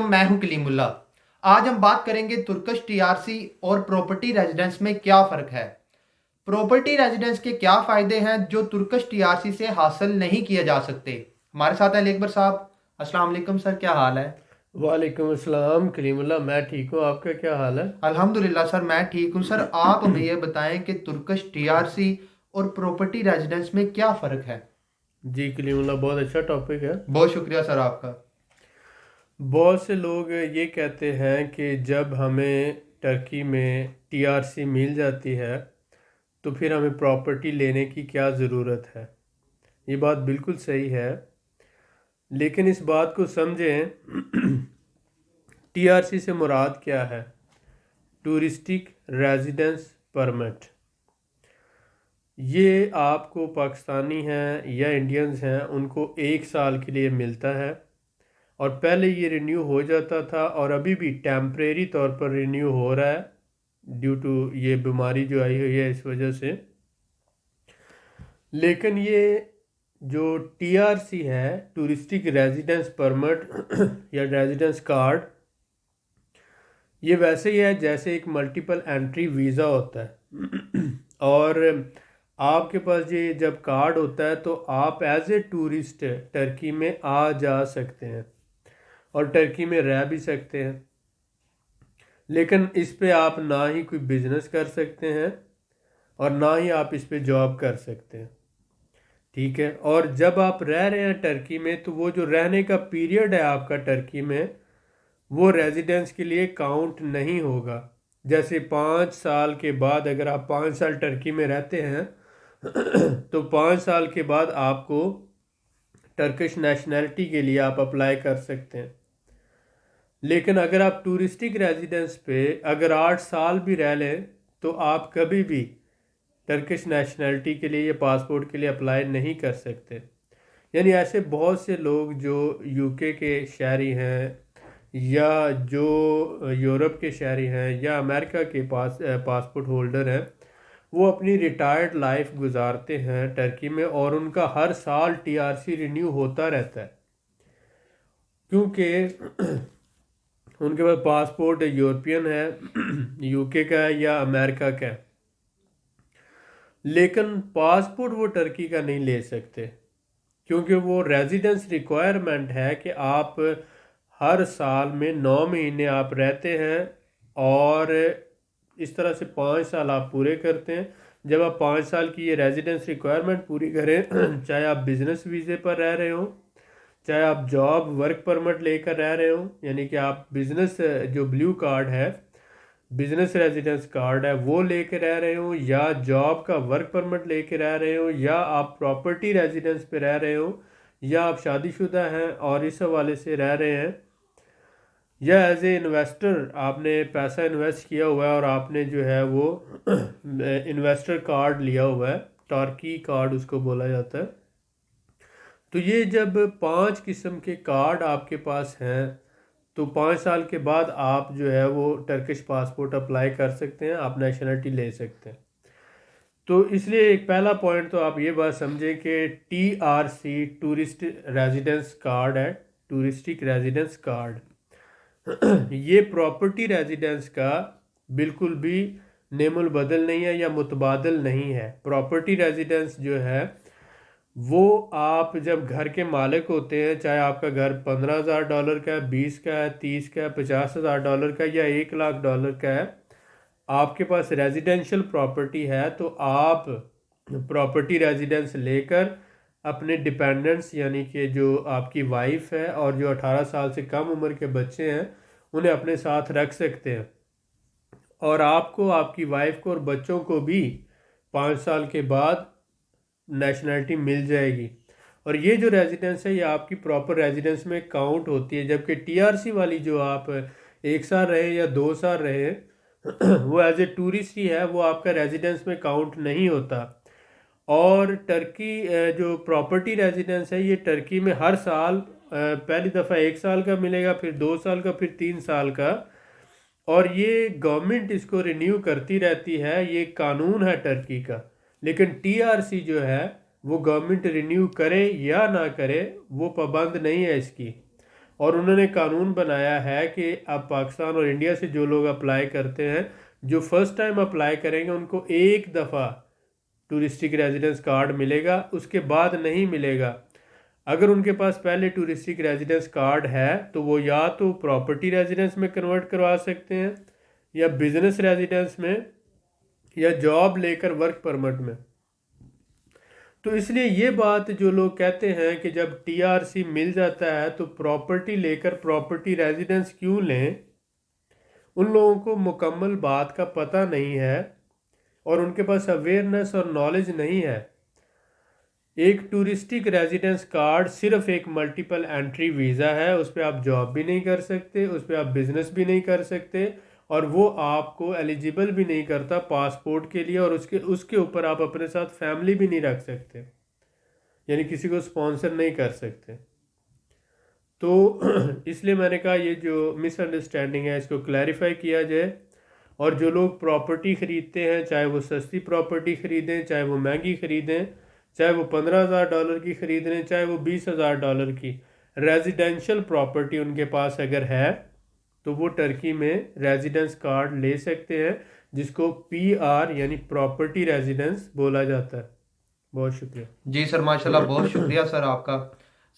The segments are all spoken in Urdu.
علیکم، میں ہوں کلیم اللہ۔ آج ہم بات کریں گے ترکش ٹی آر سی اور پراپرٹی ریزیڈنس میں کیا فرق ہے۔ پراپرٹی ریزیڈنس کے کیا فائدے ہیں جو ترکش ٹی آر سی سے حاصل نہیں کیے جا سکتے۔ ہمارے ساتھ ہیں اکبر صاحب۔ السلام علیکم سر، کیا حال ہے؟ وعلیکم السلام کلیم اللہ، میں ٹھیک ہوں، آپ کا کیا حال ہے؟ الحمدللہ سر، میں ٹھیک ہوں۔ سر آپ ہمیں یہ بتائیں کہ ترکش ٹی آر سی اور پراپرٹی ریزیڈنس میں کیا فرق ہے؟ جی کلیم اللہ، بہت اچھا ٹاپک ہے۔ بہت شکریہ سر آپ کا۔ بہت سے لوگ یہ کہتے ہیں کہ جب ہمیں ٹرکی میں ٹی آر سی مل جاتی ہے تو پھر ہمیں پراپرٹی لینے کی کیا ضرورت ہے۔ یہ بات بالکل صحیح ہے، لیکن اس بات کو سمجھیں ٹی آر سی سے مراد کیا ہے؟ Touristic residence permit. یہ آپ کو پاکستانی ہیں یا انڈینز ہیں ان کو 1 سال کے لیے ملتا ہے، اور پہلے یہ رینیو ہو جاتا تھا اور ابھی بھی ٹیمپریری طور پر رینیو ہو رہا ہے ڈیو ٹو یہ بیماری جو آئی ہوئی ہے اس وجہ سے۔ لیکن یہ جو ٹی آر سی ہے، ٹورسٹک ریزیڈنس پرمٹ یا ریزیڈنس کارڈ، یہ ویسے ہی ہے جیسے ایک ملٹیپل انٹری ویزا ہوتا ہے اور آپ کے پاس یہ جب کارڈ ہوتا ہے تو آپ ایز اے ٹورسٹ ٹرکی میں آ جا سکتے ہیں اور ٹرکی میں رہ بھی سکتے ہیں، لیکن اس پہ آپ نہ ہی کوئی بزنس کر سکتے ہیں اور نہ ہی آپ اس پہ جاب کر سکتے ہیں، ٹھیک ہے۔ اور جب آپ رہ رہے ہیں ٹرکی میں تو وہ جو رہنے کا پیریڈ ہے آپ کا ٹرکی میں، وہ ریزیڈنس کے لیے کاؤنٹ نہیں ہوگا۔ جیسے 5 سال کے بعد اگر آپ 5 سال ٹرکی میں رہتے ہیں تو 5 سال کے بعد آپ کو ٹرکش نیشنلٹی کے لیے آپ اپلائی کر سکتے ہیں۔ لیکن اگر آپ ٹورسٹک ریزیڈنس پہ اگر 8 سال بھی رہ لیں تو آپ کبھی بھی ٹرکش نیشنلٹی کے لیے یا پاسپورٹ کے لیے اپلائی نہیں کر سکتے۔ یعنی ایسے بہت سے لوگ جو یو کے شہری ہیں یا جو یورپ کے شہری ہیں یا امریکہ کے پاسپورٹ ہولڈر ہیں، وہ اپنی ریٹائرڈ لائف گزارتے ہیں ٹرکی میں اور ان کا ہر سال ٹی آر سی رینیو ہوتا رہتا ہے، کیونکہ ان کے پاس پاسپورٹ یورپین ہے، یو کے کا ہے یا امریکہ کا ہے، لیکن پاسپورٹ وہ ٹرکی کا نہیں لے سکتے کیونکہ وہ ریزیڈنس ریکوائرمنٹ ہے کہ آپ ہر سال میں 9 مہینے آپ رہتے ہیں اور اس طرح سے 5 سال آپ پورے کرتے ہیں۔ جب آپ 5 سال کی یہ ریزیڈنس ریکوائرمنٹ پوری کریں، چاہے آپ بزنس ویزے پر رہ رہے ہوں، چاہے آپ جاب ورک پرمٹ لے کر رہ رہے ہوں، یعنی کہ آپ بزنس جو بلیو کارڈ ہے، بزنس ریزیڈنس کارڈ ہے وہ لے کے رہ رہے ہوں، یا جاب کا ورک پرمٹ لے کے رہ رہے ہوں، یا آپ پراپرٹی ریزیڈنس پہ رہ رہے ہوں، یا آپ شادی شدہ ہیں اور اس حوالے سے رہ رہے ہیں، یا ایز اے انویسٹر آپ نے پیسہ انویسٹ کیا ہوا ہے اور آپ نے جو ہے وہ انویسٹر کارڈ لیا ہوا ہے، ٹارکی کارڈ اس کو بولا جاتا ہے۔ تو یہ جب 5 قسم کے کارڈ آپ کے پاس ہیں تو 5 سال کے بعد آپ جو ہے وہ ٹرکش پاسپورٹ اپلائی کر سکتے ہیں، آپ نیشنلٹی لے سکتے ہیں۔ تو اس لیے ایک پہلا پوائنٹ تو آپ یہ بات سمجھیں کہ T R C tourist residence card ہے، ٹورسٹک ریزیڈنس کارڈ۔ یہ پراپرٹی ریزیڈنس کا بالکل بھی نیم البدل نہیں ہے یا متبادل نہیں ہے۔ پراپرٹی ریزیڈنس جو ہے وہ آپ جب گھر کے مالک ہوتے ہیں، چاہے آپ کا گھر $15,000 کا ہے، 20 کا ہے، 30 کا ہے، $50,000 کا یا $1,00,000 کا ہے، آپ کے پاس ریزیڈینشل پراپرٹی ہے، تو آپ پراپرٹی ریزیڈنس لے کر اپنے ڈیپینڈنٹس یعنی کہ جو آپ کی وائف ہے اور جو 18 سال سے کم عمر کے بچے ہیں انہیں اپنے ساتھ رکھ سکتے ہیں، اور آپ کو، آپ کی وائف کو اور بچوں کو بھی 5 سال کے بعد نیشنلٹی مل جائے گی۔ اور یہ جو ریزیڈنس ہے یہ آپ کی پراپر ریزیڈنس میں کاؤنٹ ہوتی ہے، جبکہ ٹی آر سی والی جو آپ 1 سال رہے یا 2 سال رہے وہ ایز اے ٹورسٹ ہی ہے، وہ آپ کا ریزیڈنس میں کاؤنٹ نہیں ہوتا۔ اور ٹرکی جو پراپرٹی ریزیڈنس ہے یہ ٹرکی میں ہر سال پہلی دفعہ 1 سال کا ملے گا، پھر 2 سال کا، پھر 3 سال کا، اور یہ گورنمنٹ اس کو رینیو کرتی رہتی ہے، یہ قانون ہے ٹرکی کا۔ لیکن ٹی آر سی جو ہے وہ گورنمنٹ رینیو کرے یا نہ کرے وہ پابند نہیں ہے اس کی، اور انہوں نے قانون بنایا ہے کہ اب پاکستان اور انڈیا سے جو لوگ اپلائی کرتے ہیں، جو فرسٹ ٹائم اپلائی کریں گے ان کو ایک دفعہ ٹورسٹک ریزیڈنس کارڈ ملے گا، اس کے بعد نہیں ملے گا۔ اگر ان کے پاس پہلے ٹورسٹک ریزیڈنس کارڈ ہے تو وہ یا تو پراپرٹی ریزیڈنس میں کنورٹ کروا سکتے ہیں، یا بزنس ریزیڈنس میں، یا جاب لے کر ورک پرمٹ میں۔ تو اس لیے یہ بات جو لوگ کہتے ہیں کہ جب ٹی آر سی مل جاتا ہے تو پراپرٹی لے کر پراپرٹی ریزیڈنس کیوں لیں، ان لوگوں کو مکمل بات کا پتہ نہیں ہے اور ان کے پاس اویئرنیس اور نالج نہیں ہے۔ ایک ٹورسٹک ریزیڈنس کارڈ صرف ایک ملٹیپل انٹری ویزا ہے، اس پہ آپ جاب بھی نہیں کر سکتے، اس پہ آپ بزنس بھی نہیں کر سکتے، اور وہ آپ کو ایلیجیبل بھی نہیں کرتا پاسپورٹ کے لیے، اور اس کے اوپر آپ اپنے ساتھ فیملی بھی نہیں رکھ سکتے، یعنی کسی کو سپانسر نہیں کر سکتے۔ تو اس لیے میں نے کہا یہ جو مس انڈرسٹینڈنگ ہے اس کو کلیریفائی کیا جائے، اور جو لوگ پراپرٹی خریدتے ہیں، چاہے وہ سستی پراپرٹی خریدیں، چاہے وہ مہنگی خریدیں، چاہے وہ $15,000 کی خرید لیں، چاہے وہ $20,000 کی ریزیڈینشل پراپرٹی ان کے پاس اگر ہے تو وہ ٹرکی میں ریزیڈنس کارڈ لے سکتے ہیں، جس کو پی آر یعنی پراپرٹی ریزیڈنس بولا جاتا ہے۔ بہت شکریہ۔ جی سر، ماشاءاللہ بہت شکریہ سر آپ کا۔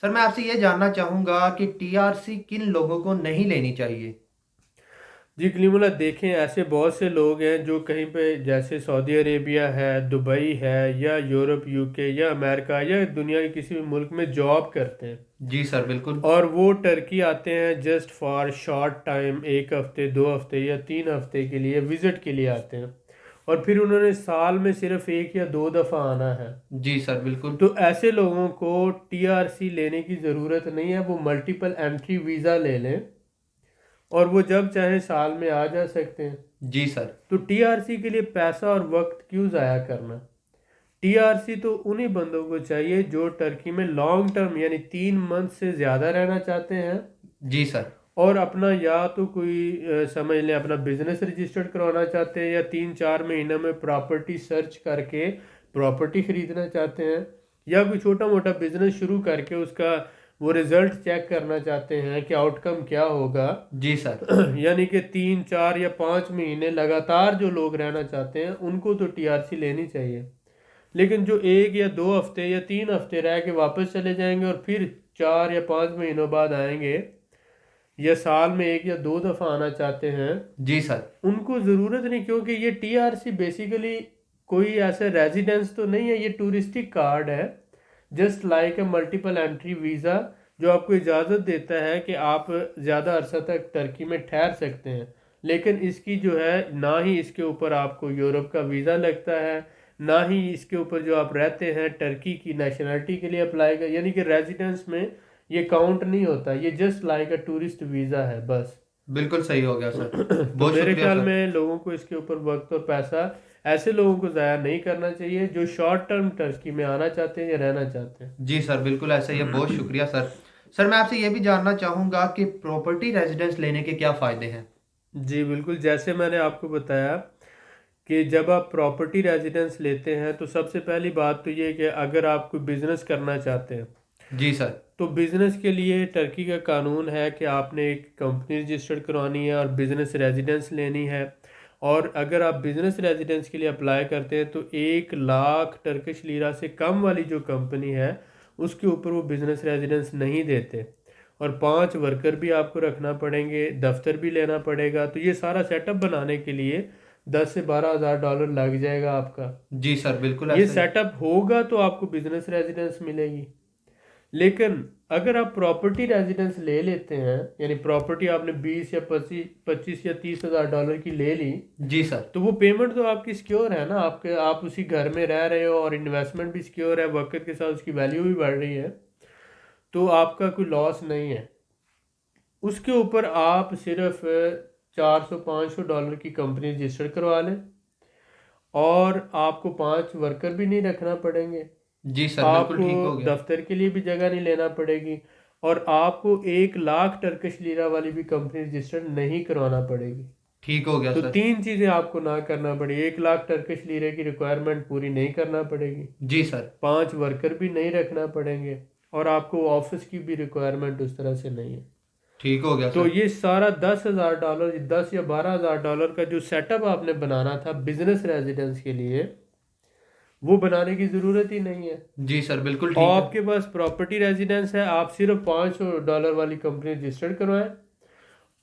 سر میں آپ سے یہ جاننا چاہوں گا کہ ٹی آر سی کن لوگوں کو نہیں لینی چاہیے؟ جی کلیم اللہ، دیکھیں ایسے بہت سے لوگ ہیں جو کہیں پہ جیسے سعودی عربیہ ہے، دبئی ہے، یا یورپ، یو کے، یا امریکہ، یا دنیا کے کسی بھی ملک میں جاب کرتے ہیں، جی سر بالکل۔ اور وہ ٹرکی آتے ہیں جسٹ فار شارٹ ٹائم، 1 ہفتے، 2 ہفتے یا 3 ہفتے کے لیے وزٹ کے لیے آتے ہیں، اور پھر انہوں نے سال میں صرف 1 یا 2 دفعہ آنا ہے۔ جی سر بالکل۔ تو ایسے لوگوں کو ٹی آر سی لینے کی ضرورت نہیں ہے، وہ ملٹیپل انٹری ویزا لے لیں اور وہ جب چاہیں سال میں آ جا سکتے ہیں۔ جی سر۔ تو ٹی آر سی کے لیے پیسہ اور وقت کیوں ضائع کرنا؟ ٹی آر سی تو انہی بندوں کو چاہیے جو ٹرکی میں لانگ ٹرم یعنی 3 منتھ سے زیادہ رہنا چاہتے ہیں، جی سر۔ اور اپنا یا تو کوئی سمجھ لیں اپنا بزنس رجسٹرڈ کروانا چاہتے ہیں، یا 3-4 مہینوں میں پراپرٹی سرچ کر کے پراپرٹی خریدنا چاہتے ہیں، یا کوئی چھوٹا موٹا بزنس شروع کر کے اس کا وہ رزلٹ چیک کرنا چاہتے ہیں کہ آؤٹ کم کیا ہوگا۔ جی سر۔ یعنی کہ 3-4 یا 5 مہینے لگاتار جو لوگ رہنا چاہتے ہیں ان کو تو ٹی آر سی لینی چاہیے، لیکن جو 1 یا 2 ہفتے یا 3 ہفتے رہ کے واپس چلے جائیں گے اور پھر 4 یا 5 مہینوں بعد آئیں گے، یا سال میں 1 یا 2 دفعہ آنا چاہتے ہیں، جی سر۔ ان کو ضرورت نہیں، کیونکہ یہ ٹی آر سی بیسیکلی کوئی ایسا ریزیڈنس تو نہیں ہے، یہ ٹورسٹک کارڈ ہے، just like a multiple entry visa, جو آپ کو اجازت دیتا ہے کہ آپ زیادہ عرصہ تک ٹرکی میں ٹھہر سکتے ہیں، لیکن اس کی جو ہے نہ ہی اس کے اوپر آپ کو یورپ کا ویزا لگتا ہے، نہ ہی اس کے اوپر جو آپ رہتے ہیں ٹرکی کی نیشنلٹی کے لیے اپلائی کر، یعنی کہ ریزیڈنس میں یہ کاؤنٹ نہیں ہوتا، یہ just like a tourist visa ہے بس۔ بالکل صحیح ہو گیا سر، تو بہت میرے شکریہ خیال سر۔ میں لوگوں کو اس کے اوپر وقت اور پیسہ ایسے لوگوں کو ضائع نہیں کرنا چاہیے جو شارٹ ٹرم ٹرکی میں آنا چاہتے ہیں یا رہنا چاہتے ہیں۔ جی سر بالکل ایسا ہی ہے، بہت شکریہ سر۔ سر میں آپ سے یہ بھی جاننا چاہوں گا کہ پراپرٹی ریزیڈنس لینے کے کیا فائدے ہیں؟ جی بالکل، جیسے میں نے آپ کو بتایا کہ جب آپ پراپرٹی ریزیڈنس لیتے ہیں تو سب سے پہلی بات تو یہ کہ اگر آپ کوئی بزنس کرنا چاہتے ہیں جی سر۔ تو بزنس کے لیے ٹرکی کا قانون ہے کہ آپ نے ایک کمپنی رجسٹرڈ کروانی ہے اور بزنس ریزیڈنس لینی ہے، اور اگر آپ بزنس ریزیڈنس کے لیے اپلائی کرتے ہیں تو 1 لاکھ ٹرکش لیرہ سے کم والی جو کمپنی ہے اس کے اوپر وہ بزنس ریزیڈنس نہیں دیتے، اور 5 ورکر بھی آپ کو رکھنا پڑیں گے، دفتر بھی لینا پڑے گا، تو یہ سارا سیٹ اپ بنانے کے لیے $10,000 سے $12,000 لگ جائے گا آپ کا۔ جی سر بالکل یہ ایسا ہی۔ سیٹ اپ ہوگا تو آپ کو بزنس ریزیڈنس ملے گی، لیکن اگر آپ پراپرٹی ریزیڈنس لے لیتے ہیں، یعنی پراپرٹی آپ نے 20 یا 25 یا 30 ہزار ڈالر کی لے لی، جی سر۔ تو وہ پیمنٹ تو آپ کی سیکیور ہے نا، آپ اسی گھر میں رہ رہے ہو اور انویسٹمنٹ بھی سیکیور ہے، وقت کے ساتھ اس کی ویلیو بھی بڑھ رہی ہے، تو آپ کا کوئی لاس نہیں ہے۔ اس کے اوپر آپ صرف $400-500 کی کمپنی رجسٹر کروا لیں، اور آپ کو 5 ورکر بھی نہیں رکھنا پڑیں گے، جی سر آپ بالکل کو ٹھیک ہو گیا۔ دفتر کے لیے بھی جگہ نہیں لینا پڑے گی، اور آپ کو 1 لاکھ ٹرکش لیرہ والی بھی کمپنی رجسٹر نہیں کروانا پڑے گی۔ ٹھیک ہو گیا تو سر۔ 3 چیزیں آپ کو نہ کرنا پڑے، 1 لاکھ ٹرکش لیرے کی ریکوائرمنٹ پوری نہیں کرنا پڑے گی، جی سر۔ 5 ورکر بھی نہیں رکھنا پڑیں گے، اور آپ کو آفس کی بھی ریکوائرمنٹ اس طرح سے نہیں ہے۔ ٹھیک ہو گیا تو سر. یہ سارا $10,000 $10 یا $12,000 کا جو سیٹ اپ آپ نے بنانا تھا بزنس ریزیڈنس کے لیے، وہ بنانے کی ضرورت ہی نہیں ہے. جی سر بالکل ٹھیک ہے. آپ کے پاس پراپرٹی ریزیڈنس ہے، آپ صرف $500 والی کمپنی رجسٹرڈ کروائیں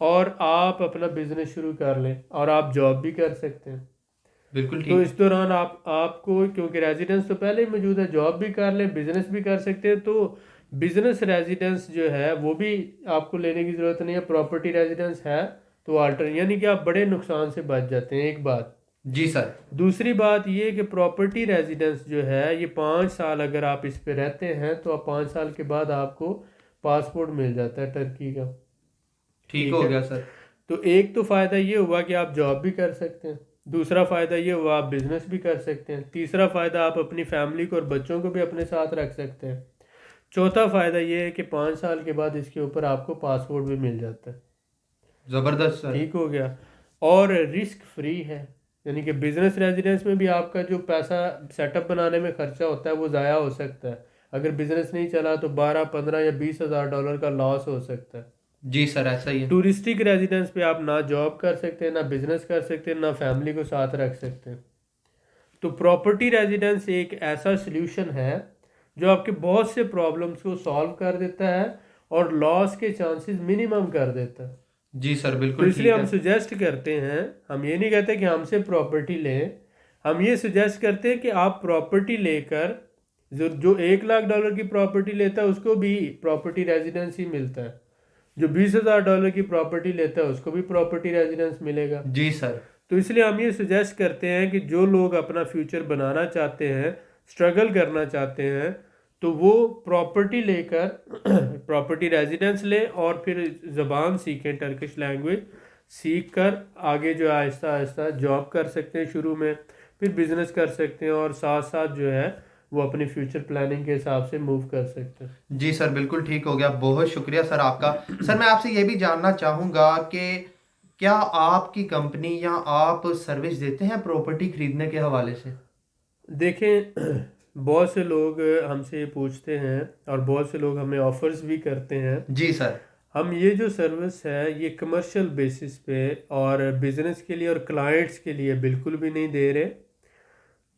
اور آپ اپنا بزنس شروع کر لیں، اور آپ جاب بھی کر سکتے ہیں. بالکل تو ٹھیک ہے. اس دوران آپ کو، کیونکہ ریزیڈنس تو پہلے ہی موجود ہے، جاب بھی کر لیں، بزنس بھی کر سکتے ہیں. تو بزنس ریزیڈنس جو ہے وہ بھی آپ کو لینے کی ضرورت نہیں ہے. پراپرٹی ریزیڈنس ہے تو یعنی کہ آپ بڑے نقصان سے بچ جاتے ہیں. ایک بات. جی سر. دوسری بات یہ کہ پراپرٹی ریزیڈنس جو ہے یہ 5 سال اگر آپ اس پہ رہتے ہیں تو آپ 5 سال کے بعد آپ کو پاسپورٹ مل جاتا ہے ٹرکی کا. ٹھیک ٹھیک ہو ہے. گیا سر. تو ایک تو فائدہ یہ ہوا کہ آپ جاب بھی کر سکتے ہیں، دوسرا فائدہ یہ ہوا آپ بزنس بھی کر سکتے ہیں، تیسرا فائدہ آپ اپنی فیملی کو اور بچوں کو بھی اپنے ساتھ رکھ سکتے ہیں، چوتھا فائدہ یہ ہے کہ 5 سال کے بعد اس کے اوپر آپ کو پاسپورٹ بھی مل جاتا ہے. زبردست سر. ٹھیک ہو گیا. اور رسک فری ہے، یعنی کہ بزنس ریزیڈنس میں بھی آپ کا جو پیسہ سیٹ اپ بنانے میں خرچہ ہوتا ہے وہ ضائع ہو سکتا ہے. اگر بزنس نہیں چلا تو 12 15 یا $20,000 کا لاس ہو سکتا ہے. جی سر ایسا ہی ہے. ٹورسٹک ریزیڈنس پہ آپ نہ جاب کر سکتے ہیں، نہ بزنس کر سکتے ہیں، نہ فیملی کو ساتھ رکھ سکتے ہیں. تو پراپرٹی ریزیڈنس ایک ایسا سلیوشن ہے جو آپ کے بہت سے پرابلمس کو سالو کر دیتا ہے اور لاس کے چانسز منیمم کر دیتا ہے. جی سر تو بالکل اس لیے ٹھیک ہم ہے. سجیسٹ کرتے ہیں، ہم یہ نہیں کہتے کہ ہم سے پراپرٹی لیں، ہم یہ سجیسٹ کرتے ہیں کہ آپ پراپرٹی لے کر جو $1,00,000 کی پراپرٹی لیتا ہے اس کو بھی پراپرٹی ریزیڈنس ہی ملتا ہے، جو $20,000 کی پراپرٹی لیتا ہے اس کو بھی پراپرٹی ریزیڈنس ملے گا. جی سر. تو اس لیے ہم یہ سجیسٹ کرتے ہیں کہ جو لوگ اپنا فیوچر بنانا چاہتے ہیں، اسٹرگل کرنا چاہتے ہیں، تو وہ پراپرٹی لے کر پراپرٹی ریزیڈنس لیں اور پھر زبان سیکھیں، ٹرکش لینگویج سیکھ کر آگے جو آہستہ آہستہ جاب کر سکتے ہیں شروع میں، پھر بزنس کر سکتے ہیں، اور ساتھ ساتھ جو ہے وہ اپنی فیوچر پلاننگ کے حساب سے موو کر سکتے ہیں. جی سر بالکل ٹھیک ہو گیا. بہت شکریہ سر آپ کا. سر میں آپ سے یہ بھی جاننا چاہوں گا کہ کیا آپ کی کمپنی یا آپ سروس دیتے ہیں پراپرٹی خریدنے کے حوالے سے؟ دیکھیں، بہت سے لوگ ہم سے یہ پوچھتے ہیں اور بہت سے لوگ ہمیں آفرز بھی کرتے ہیں. جی سر. ہم یہ جو سروس ہے یہ کمرشل بیسس پہ اور بزنس کے لیے اور کلائنٹس کے لیے بالکل بھی نہیں دے رہے.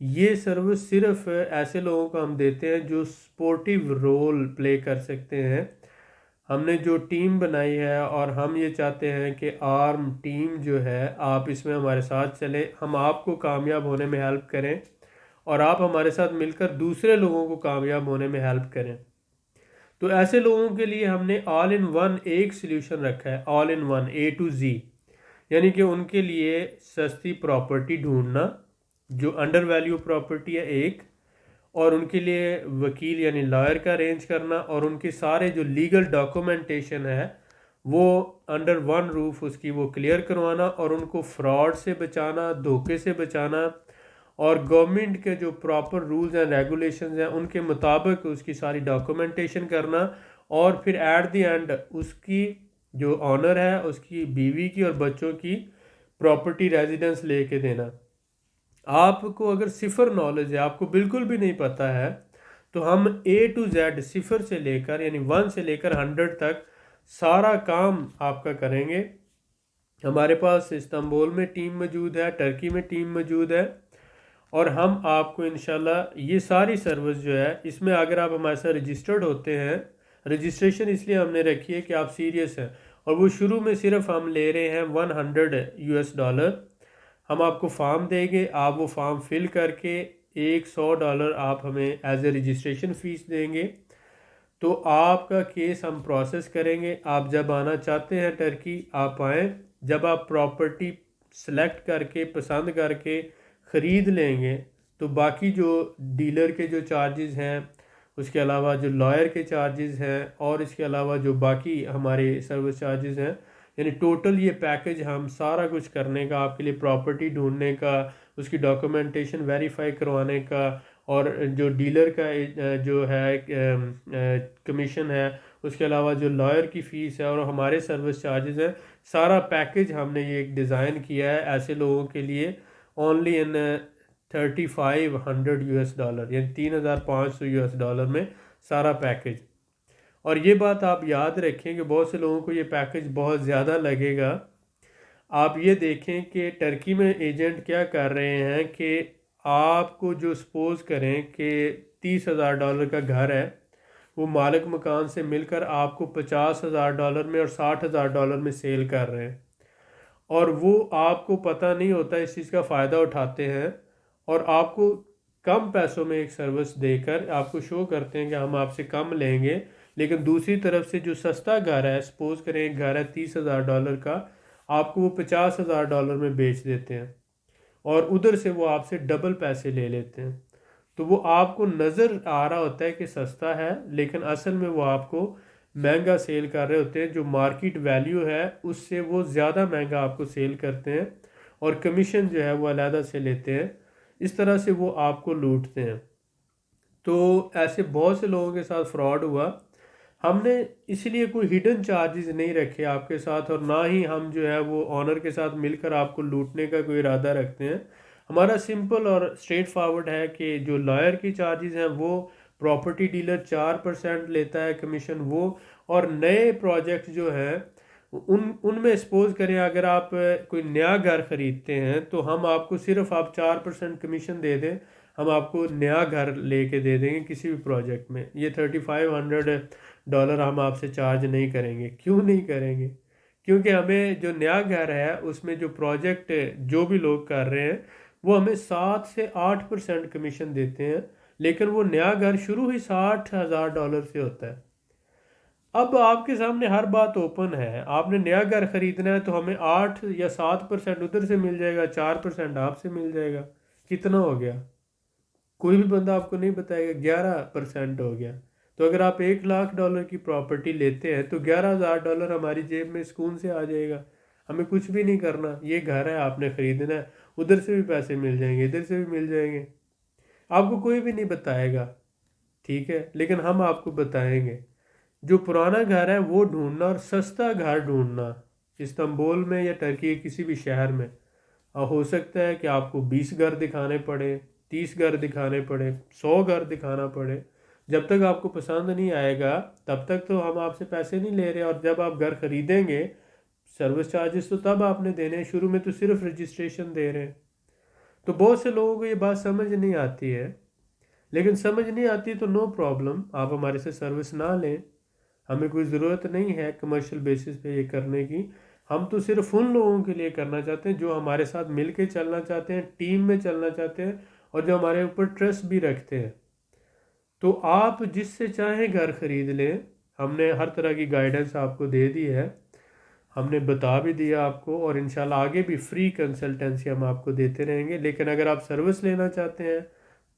یہ سروس صرف ایسے لوگوں کو ہم دیتے ہیں جو سپورٹیو رول پلے کر سکتے ہیں. ہم نے جو ٹیم بنائی ہے اور ہم یہ چاہتے ہیں کہ آرم ٹیم جو ہے آپ اس میں ہمارے ساتھ چلیں، ہم آپ کو کامیاب ہونے میں ہیلپ کریں اور آپ ہمارے ساتھ مل کر دوسرے لوگوں کو کامیاب ہونے میں ہیلپ کریں. تو ایسے لوگوں کے لیے ہم نے آل ان ون ایک سلیوشن رکھا ہے، all in one A to Z، یعنی کہ ان کے لیے سستی پراپرٹی ڈھونڈنا جو انڈر ویلیو پراپرٹی ہے ایک، اور ان کے لیے وکیل یعنی لائر کا ارینج کرنا، اور ان کے سارے جو لیگل ڈاکومنٹیشن ہے وہ انڈر ون روف اس کی وہ کلیئر کروانا، اور ان کو فراڈ سے بچانا، دھوکے سے بچانا، اور گورنمنٹ کے جو پراپر رولز ہیں ریگولیشنز ہیں ان کے مطابق اس کی ساری ڈاکومنٹیشن کرنا، اور پھر ایٹ دی اینڈ اس کی جو آنر ہے اس کی بیوی کی اور بچوں کی پراپرٹی ریزیڈنس لے کے دینا. آپ کو اگر صفر نالج ہے، آپ کو بالکل بھی نہیں پتہ ہے، تو ہم A to Z صفر سے لے کر یعنی 1 سے لے کر 100 تک سارا کام آپ کا کریں گے. ہمارے پاس استنبول میں ٹیم موجود ہے، ٹرکی میں ٹیم موجود ہے، اور ہم آپ کو انشاءاللہ یہ ساری سروس جو ہے اس میں اگر آپ ہمارے ساتھ رجسٹرڈ ہوتے ہیں، رجسٹریشن اس لیے ہم نے رکھی ہے کہ آپ سیریس ہیں، اور وہ شروع میں صرف ہم لے رہے ہیں $100. ہم آپ کو فارم دیں گے، آپ وہ فارم فل کر کے $100 آپ ہمیں ایز اے رجسٹریشن فیس دیں گے. تو آپ کا کیس ہم پروسیس کریں گے. آپ جب آنا چاہتے ہیں ٹرکی آپ آئیں، جب آپ پراپرٹی سلیکٹ کر کے پسند کر کے خرید لیں گے تو باقی جو ڈیلر کے جو چارجز ہیں، اس کے علاوہ جو لائر کے چارجز ہیں، اور اس کے علاوہ جو باقی ہمارے سروس چارجز ہیں، یعنی ٹوٹل یہ پیکج ہم سارا کچھ کرنے کا، آپ کے لیے پراپرٹی ڈھونڈنے کا، اس کی ڈاکومنٹیشن ویریفائی کروانے کا، اور جو ڈیلر کا جو ہے کمیشن ہے، اس کے علاوہ جو لائر کی فیس ہے اور ہمارے سروس چارجز ہیں، سارا پیکج ہم نے یہ ایک ڈیزائن کیا ہے ایسے لوگوں کے لیے اونلی ان $3,500 یعنی $3,500 میں سارا پیکج. اور یہ بات آپ یاد رکھیں کہ بہت سے لوگوں کو یہ پیکج بہت زیادہ لگے گا. آپ یہ دیکھیں کہ ٹرکی میں ایجنٹ کیا کر رہے ہیں کہ آپ کو جو سپوز کریں کہ $30,000 کا گھر ہے، وہ مالک مکان سے مل کر آپ کو $50,000 میں اور $60,000 میں سیل کر رہے ہیں، اور وہ آپ کو پتہ نہیں ہوتا، اس چیز کا فائدہ اٹھاتے ہیں اور آپ کو کم پیسوں میں ایک سروس دے کر آپ کو شو کرتے ہیں کہ ہم آپ سے کم لیں گے، لیکن دوسری طرف سے جو سستا گھر ہے، سپوز کریں ایک گھر ہے $30,000 کا، آپ کو وہ $50,000 میں بیچ دیتے ہیں اور ادھر سے وہ آپ سے ڈبل پیسے لے لیتے ہیں. تو وہ آپ کو نظر آ رہا ہوتا ہے کہ سستا ہے، لیکن اصل میں وہ آپ کو مہنگا سیل کر رہے ہوتے ہیں. جو مارکیٹ ویلیو ہے اس سے وہ زیادہ مہنگا آپ کو سیل کرتے ہیں اور کمیشن جو ہے وہ علیحدہ سے لیتے ہیں. اس طرح سے وہ آپ کو لوٹتے ہیں. تو ایسے بہت سے لوگوں کے ساتھ فراڈ ہوا. ہم نے اس لیے کوئی ہڈن چارجز نہیں رکھے آپ کے ساتھ، اور نہ ہی ہم جو ہے وہ آنر کے ساتھ مل کر آپ کو لوٹنے کا کوئی ارادہ رکھتے ہیں. ہمارا سمپل اور اسٹریٹ فارورڈ ہے کہ جو لائر کی چارجز ہیں وہ پراپرٹی ڈیلر 4% لیتا ہے کمیشن وہ، اور نئے پروجیکٹ جو ہیں ان میں سپوز کریں اگر آپ کوئی نیا گھر خریدتے ہیں تو ہم آپ کو صرف آپ 4% کمیشن دے دیں، ہم آپ کو نیا گھر لے کے دے دیں گے کسی بھی پروجیکٹ میں. یہ $3,500 ہم آپ سے چارج نہیں کریں گے. کیوں نہیں کریں گے؟ کیونکہ ہمیں جو نیا گھر ہے اس میں جو پروجیکٹ جو بھی لوگ کر رہے ہیں وہ ہمیں 7 سے 8% کمیشن دیتے ہیں، لیکن وہ نیا گھر شروع ہی $60,000 سے ہوتا ہے. اب آپ کے سامنے ہر بات اوپن ہے. آپ نے نیا گھر خریدنا ہے تو ہمیں 8 یا 7% ادھر سے مل جائے گا، 4% آپ سے مل جائے گا. کتنا ہو گیا؟ کوئی بھی بندہ آپ کو نہیں بتائے گا. 11% ہو گیا. تو اگر آپ $1,00,000 کی پراپرٹی لیتے ہیں تو $11,000 ہماری جیب میں سکون سے آ جائے گا. ہمیں کچھ بھی نہیں کرنا. یہ گھر ہے، آپ نے خریدنا ہے، ادھر سے بھی پیسے مل جائیں گے، ادھر سے بھی مل جائیں گے. آپ کو کوئی بھی نہیں بتائے گا، ٹھیک ہے، لیکن ہم آپ کو بتائیں گے. جو پرانا گھر ہے وہ ڈھونڈنا اور سستا گھر ڈھونڈنا استنبول میں یا ٹرکی کے کسی بھی شہر میں. ہو سکتا ہے کہ آپ کو 20 گھر دکھانے پڑے، 30 گھر دکھانے پڑے، 100 گھر دکھانا پڑے. جب تک آپ کو پسند نہیں آئے گا تب تک تو ہم آپ سے پیسے نہیں لے رہے. اور جب آپ گھر خریدیں گے سروس چارجز تو تب آپ نے دینے ہیں، شروع میں تو صرف رجسٹریشن دے رہے ہیں. تو بہت سے لوگوں کو یہ بات سمجھ نہیں آتی ہے، لیکن سمجھ نہیں آتی تو نو پرابلم، آپ ہمارے سے سروس نہ لیں. ہمیں کوئی ضرورت نہیں ہے کمرشل بیسس پہ یہ کرنے کی. ہم تو صرف ان لوگوں کے لیے کرنا چاہتے ہیں جو ہمارے ساتھ مل کے چلنا چاہتے ہیں، ٹیم میں چلنا چاہتے ہیں، اور جو ہمارے اوپر ٹرسٹ بھی رکھتے ہیں. تو آپ جس سے چاہیں گھر خرید لیں. ہم نے ہر طرح کی گائیڈنس آپ کو دے دی ہے، ہم نے بتا بھی دیا آپ کو، اور انشاءاللہ آگے بھی فری کنسلٹنسی ہم آپ کو دیتے رہیں گے. لیکن اگر آپ سروس لینا چاہتے ہیں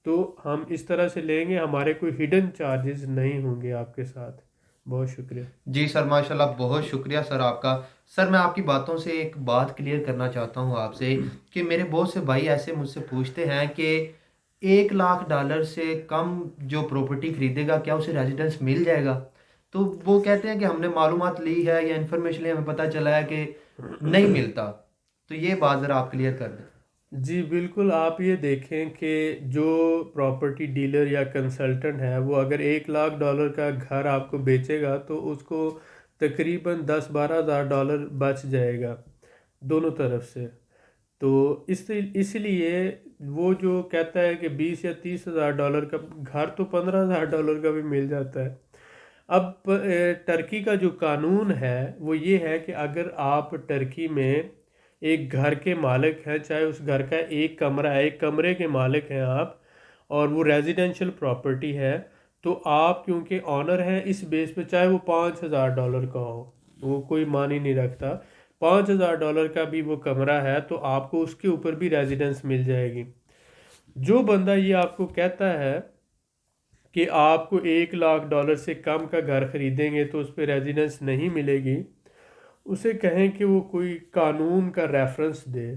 تو ہم اس طرح سے لیں گے، ہمارے کوئی ہڈن چارجز نہیں ہوں گے آپ کے ساتھ. بہت شکریہ. جی سر، ماشاءاللہ بہت شکریہ سر آپ کا. سر میں آپ کی باتوں سے ایک بات کلیئر کرنا چاہتا ہوں آپ سے کہ میرے بہت سے بھائی ایسے مجھ سے پوچھتے ہیں کہ $1,00,000 سے کم جو پراپرٹی خریدے گا کیا اسے ریزیڈنس مل جائے گا؟ تو وہ کہتے ہیں کہ ہم نے معلومات لی ہے یا انفارمیشن لی، ہمیں پتہ چلا ہے کہ نہیں ملتا. تو یہ بات ذرا آپ کلیئر کر دیں. جی بالکل. آپ یہ دیکھیں کہ جو پراپرٹی ڈیلر یا کنسلٹنٹ ہے وہ اگر $1,00,000 کا گھر آپ کو بیچے گا تو اس کو تقریباً $10,000-12,000 بچ جائے گا دونوں طرف سے. تو اس لیے وہ جو کہتا ہے کہ $20,000 یا $30,000 کا گھر تو $15,000 کا بھی مل جاتا ہے. اب ٹرکی کا جو قانون ہے وہ یہ ہے کہ اگر آپ ٹرکی میں ایک گھر کے مالک ہیں، چاہے اس گھر کا ایک کمرہ ہے، ایک کمرے کے مالک ہیں آپ، اور وہ ریزیڈینشل پراپرٹی ہے، تو آپ کیونکہ آنر ہیں اس بیس پہ، چاہے وہ $5,000 کا ہو، وہ کوئی معنی نہیں رکھتا، $5,000 کا بھی وہ کمرہ ہے تو آپ کو اس کے اوپر بھی ریزیڈنس مل جائے گی. جو بندہ یہ آپ کو کہتا ہے کہ آپ کو $1,00,000 سے کم کا گھر خریدیں گے تو اس پہ ریزیڈنس نہیں ملے گی، اسے کہیں کہ وہ کوئی قانون کا ریفرنس دے.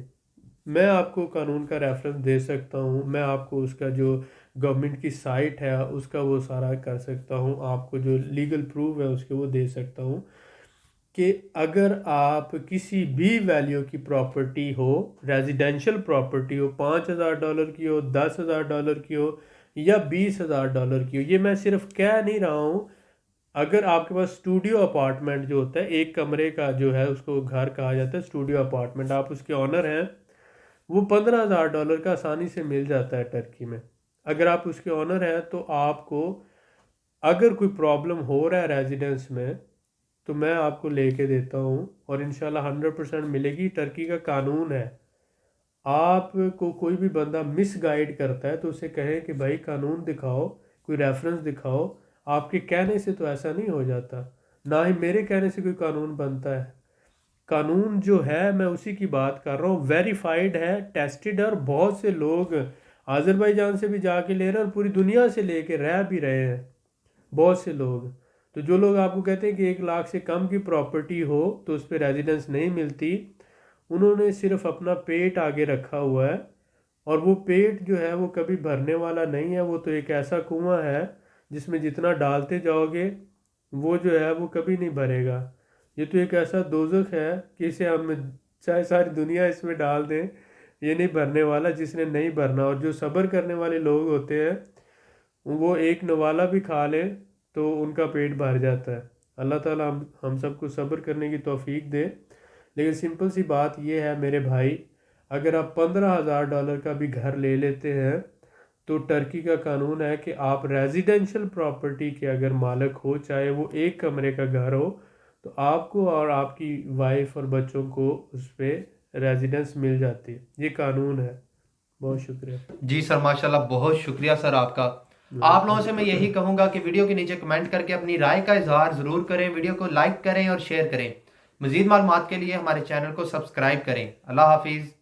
میں آپ کو قانون کا ریفرنس دے سکتا ہوں، میں آپ کو اس کا جو گورنمنٹ کی سائٹ ہے اس کا وہ سارا کر سکتا ہوں، آپ کو جو لیگل پروف ہے اس کے وہ دے سکتا ہوں کہ اگر آپ کسی بھی ویلیو کی پراپرٹی ہو، ریزیڈینشل پراپرٹی ہو، $5,000 کی ہو، $10,000 کی ہو یا $20,000 کی ہو، یہ میں صرف کہہ نہیں رہا ہوں، اگر آپ کے پاس اسٹوڈیو اپارٹمنٹ جو ہوتا ہے، ایک کمرے کا جو ہے اس کو گھر کہا جاتا ہے اسٹوڈیو اپارٹمنٹ، آپ اس کے آنر ہیں، وہ $15,000 کا آسانی سے مل جاتا ہے ٹرکی میں۔ اگر آپ اس کے آنر ہیں تو آپ کو اگر کوئی پرابلم ہو رہا ہے ریزیڈنس میں تو میں آپ کو لے کے دیتا ہوں، اور انشاءاللہ 100% ملے گی۔ ٹرکی کا قانون ہے، آپ کو کوئی بھی بندہ مس گائیڈ کرتا ہے تو اسے کہیں کہ بھائی قانون دکھاؤ، کوئی ریفرنس دکھاؤ۔ آپ کے کہنے سے تو ایسا نہیں ہو جاتا، نہ ہی میرے کہنے سے کوئی قانون بنتا ہے۔ قانون جو ہے میں اسی کی بات کر رہا ہوں، ویریفائڈ ہے، ٹیسٹڈ ہے، اور بہت سے لوگ آذربائیجان سے بھی جا کے لے رہے ہیں اور پوری دنیا سے لے کے رہ بھی رہے ہیں بہت سے لوگ۔ تو جو لوگ آپ کو کہتے ہیں کہ 1 لاکھ سے کم کی پراپرٹی ہو تو اس پہ ریزیڈنس نہیں ملتی، انہوں نے صرف اپنا پیٹ آگے رکھا ہوا ہے، اور وہ پیٹ جو ہے وہ کبھی بھرنے والا نہیں ہے۔ وہ تو ایک ایسا کنواں ہے جس میں جتنا ڈالتے جاؤ گے وہ جو ہے وہ کبھی نہیں بھرے گا۔ یہ تو ایک ایسا دوزخ ہے کہ اسے ہم چاہے ساری دنیا اس میں ڈال دیں یہ نہیں بھرنے والا، جس نے نہیں بھرنا۔ اور جو صبر کرنے والے لوگ ہوتے ہیں وہ ایک نوالا بھی کھا لیں تو ان کا پیٹ بھر جاتا ہے۔ اللہ تعالیٰ ہم سب کو صبر کرنے کی توفیق دے۔ لیکن سمپل سی بات یہ ہے میرے بھائی، اگر آپ $15,000 کا بھی گھر لے لیتے ہیں تو ٹرکی کا قانون ہے کہ آپ ریزیڈینشل پراپرٹی کے اگر مالک ہو، چاہے وہ ایک کمرے کا گھر ہو، تو آپ کو اور آپ کی وائف اور بچوں کو اس پہ ریزیڈنس مل جاتی ہے۔ یہ قانون ہے۔ بہت شکریہ۔ جی سر، ماشاءاللہ بہت شکریہ سر آپ کا۔ آپ لوگوں سے میں یہی کہوں گا کہ ویڈیو کے نیچے کمنٹ کر کے اپنی رائے کا اظہار ضرور کریں، ویڈیو کو لائک کریں اور شیئر کریں۔ مزید معلومات کے لیے ہمارے چینل کو سبسکرائب کریں۔ اللہ حافظ۔